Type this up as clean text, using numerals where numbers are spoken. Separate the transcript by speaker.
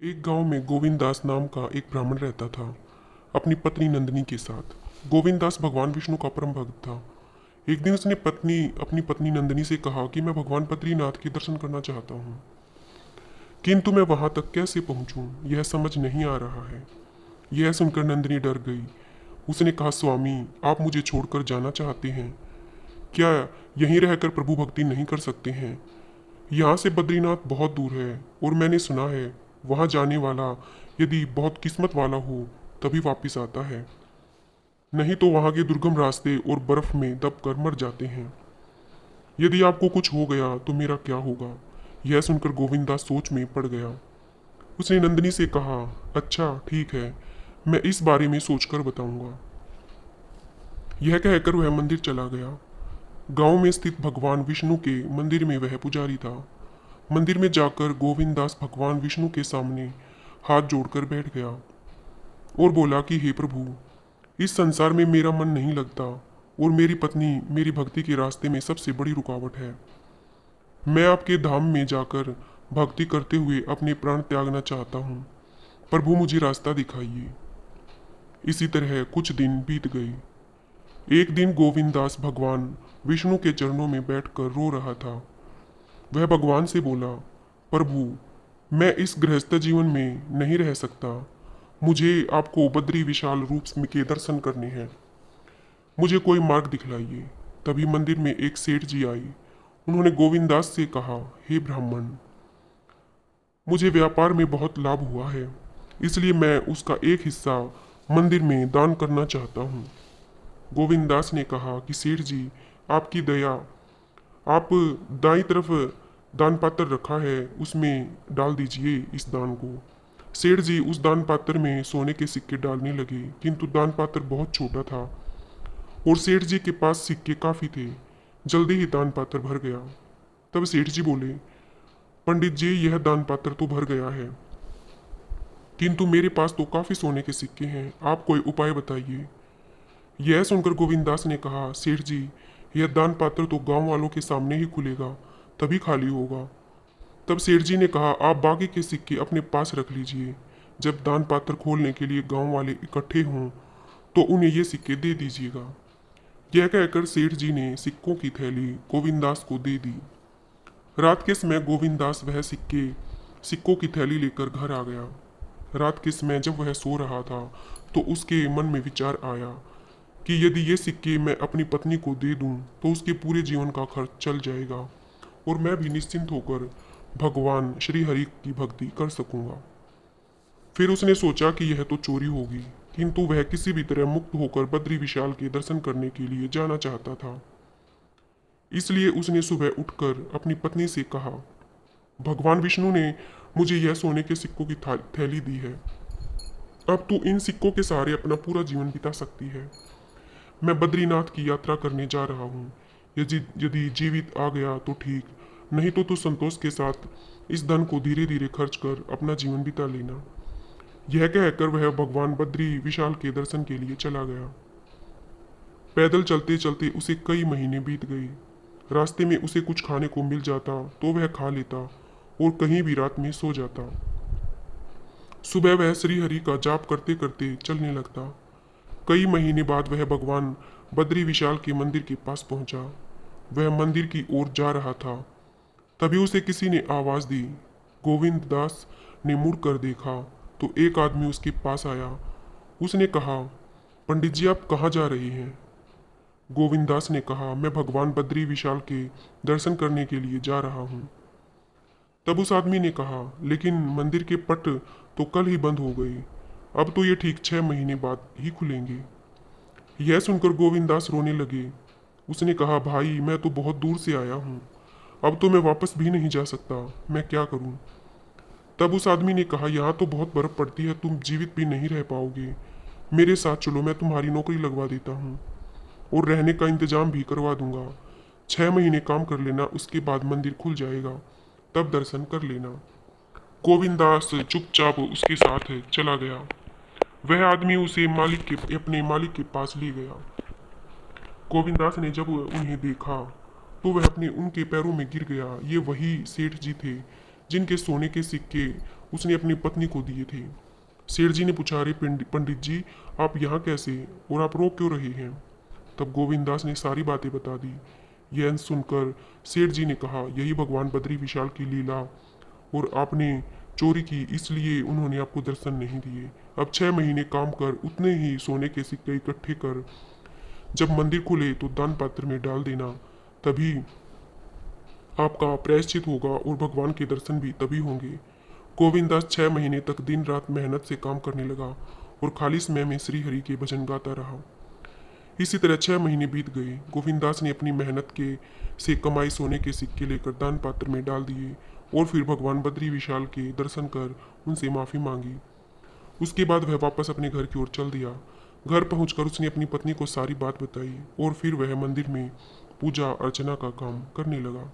Speaker 1: एक गांव में गोविंद दास नाम का एक ब्राह्मण रहता था अपनी पत्नी नंदिनी के साथ। गोविंद दास भगवान विष्णु का परम भक्त था। एक दिन उसने अपनी पत्नी नंदिनी से कहा कि मैं भगवान बद्रीनाथ के दर्शन करना चाहता हूँ, किंतु मैं वहां तक कैसे पहुंचूं यह समझ नहीं आ रहा है। यह सुनकर नंदिनी डर गई। उसने कहा, स्वामी, आप मुझे छोड़कर जाना चाहते हैं? क्या यहीं रहकर प्रभु भक्ति नहीं कर सकते हैं? यहाँ से बद्रीनाथ बहुत दूर है और मैंने सुना है वहाँ जाने वाला यदि बहुत किस्मत वाला हो तभी वापस आता है, नहीं तो वहाँ के दुर्गम रास्ते और बर्फ में दब कर मर जाते हैं। यदि आपको कुछ हो गया तो मेरा क्या होगा? यह सुनकर गोविंदा सोच में पड़ गया। उसने नंदिनी से कहा, अच्छा ठीक है, मैं इस बारे में सोचकर बताऊंगा। यह कहकर वह मंदिर चला गया। गांव में स्थित भगवान विष्णु के मंदिर में वह पुजारी था। मंदिर में जाकर गोविंद दास भगवान विष्णु के सामने हाथ जोड़कर बैठ गया और बोला कि हे प्रभु, इस संसार में मेरा मन नहीं लगता और मेरी पत्नी मेरी भक्ति के रास्ते में सबसे बड़ी रुकावट है। मैं आपके धाम में जाकर भक्ति करते हुए अपने प्राण त्यागना चाहता हूँ। प्रभु मुझे रास्ता दिखाइए। इसी तरह कुछ दिन बीत गए। एक दिन गोविंद दास भगवान विष्णु के चरणों में बैठकर रो रहा था। वह भगवान से बोला, प्रभु, मैं इस गृहस्थ जीवन में नहीं रह सकता। मुझे आपको बद्री विशाल रूप के दर्शन करने हैं। मुझे कोई मार्ग दिखलाइए। तभी मंदिर में एक सेठ जी आई। उन्होंने गोविंद दास से कहा, हे ब्राह्मण, मुझे व्यापार में बहुत लाभ हुआ है, इसलिए मैं उसका एक हिस्सा मंदिर में दान करना चाहता हूँ। गोविंद दास ने कहा कि सेठ जी, आपकी दया, आप दाई तरफ दान पात्र रखा है, उसमें डाल दीजिए इस दान को। सेठ जी उस दान पात्र में सोने के सिक्के डालने लगे, किंतु दान पात्र बहुत छोटा था और सेठ जी के पास सिक्के काफी थे। जल्दी ही दान पात्र भर गया। तब सेठ जी बोले, पंडित जी, यह दान पात्र तो भर गया है, किंतु मेरे पास तो काफी सोने के सिक्के हैं, आप कोई उपाय बताइए। यह सुनकर गोविंदास ने कहा, सेठ जी, यह दान पात्र तो गांव वालों के सामने ही खुलेगा, तभी खाली होगा। तब सेठ जी ने कहा, आप बाकी के सिक्के अपने पास रख लीजिए। जब दान पात्र खोलने के लिए गांव वाले इकट्ठे हों तो उन्हें ये सिक्के दे दीजिएगा। यह कहकर सेठ जी ने सिक्कों की थैली गोविंदास को दे दी। रात के समय गोविंदास वह सिक्कों की थैली लेकर घर आ गया। रात के समय जब वह सो रहा था तो उसके मन में विचार आया कि यदि ये सिक्के मैं अपनी पत्नी को दे दूं तो उसके पूरे जीवन का खर्च चल जाएगा और मैं भी निश्चिंत होकर भगवान श्री हरि की भक्ति कर सकूंगा। फिर उसने सोचा कि यह तो चोरी होगी, किंतु वह किसी भी तरह मुक्त होकर बद्री विशाल के दर्शन करने के लिए जाना चाहता था। इसलिए उसने सुबह उठकर अपनी पत्नी से कहा, भगवान विष्णु ने मुझे यह सोने के सिक्कों की थैली दी है। अब तू इन सिक्कों के सहारे अपना पूरा जीवन बिता सकती है। मैं बद्रीनाथ की यात्रा करने जा रहा हूँ। यदि यदि जीवित आ गया तो ठीक, नहीं तो तू संतोष के साथ इस धन को धीरे धीरे खर्च कर अपना जीवन बिता लेना। यह कहकर वह भगवान बद्री विशाल के दर्शन के लिए चला गया। पैदल चलते चलते उसे कई महीने बीत गए। रास्ते में उसे कुछ खाने को मिल जाता तो वह खा लेता और कहीं भी रात में सो जाता। सुबह वह श्री हरि का जाप करते करते चलने लगता। कई महीने बाद वह भगवान बद्री विशाल के मंदिर के पास पहुंचा। वह मंदिर की ओर जा रहा था, तभी उसे किसी ने आवाज दी। गोविंद दास ने मुड़कर देखा तो एक आदमी उसके पास आया। उसने कहा, पंडित जी, आप कहाँ जा रहे हैं? गोविंद दास ने कहा, मैं भगवान बद्री विशाल के दर्शन करने के लिए जा रहा हूँ। तब उस आदमी ने कहा, लेकिन मंदिर के पट तो कल ही बंद हो गए, अब तो ये ठीक 6 महीने बाद ही खुलेंगे। यह सुनकर गोविंद दास रोने लगे। उसने कहा, भाई, मैं तो बहुत दूर से आया हूँ, अब तो मैं वापस भी नहीं जा सकता, मैं क्या करूँ? तब उस आदमी ने कहा, यहाँ तो बहुत बर्फ पड़ती है, तुम जीवित भी नहीं रह पाओगे। मेरे साथ चलो, मैं तुम्हारी नौकरी लगवा देता हूँ और रहने का इंतजाम भी करवा दूंगा। 6 महीने काम कर लेना, उसके बाद मंदिर खुल जाएगा, तब दर्शन कर लेना। गोविंदास चुपचाप उसके साथ चला गया। वह आदमी उसे अपने मालिक के पास ले गया। गोविंदास ने जब उन्हें देखा तो वह अपने उनके पैरों में गिर गया। ये वही सेठ जी थे जिनके सोने के सिक्के उसने अपनी पत्नी को दिए थे। सेठ जी ने पूछा, अरे पंडित जी, आप यहाँ कैसे और आप रो क्यों रहे हैं? तब गोविंददास ने सारी बातें बता दी। यह सुनकर सेठ जी ने कहा, यही भगवान बद्री विशाल की लीला, और आपने चोरी की इसलिए उन्होंने आपको दर्शन नहीं दिए। अब 6 महीने काम कर उतने ही सोने के सिक्के इकट्ठे कर, जब मंदिर खुले तो दान पात्र में डाल देना, तभी आपका प्रायश्चित होगा और भगवान के दर्शन भी तभी होंगे। गोविंददास 6 महीने तक दिन रात मेहनत से काम करने लगा और खाली समय में श्री हरि के भजन गाता रहा। इसी तरह 6 महीने बीत गए। गोविंददास ने अपनी मेहनत के से कमाई सोने के सिक्के लेकर दान पात्र में डाल दिए और फिर भगवान बद्री विशाल के दर्शन कर उनसे माफ़ी मांगी। उसके बाद वह वापस अपने घर की ओर चल दिया। घर पहुंचकर उसने अपनी पत्नी को सारी बात बताई और फिर वह मंदिर में पूजा अर्चना का काम करने लगा।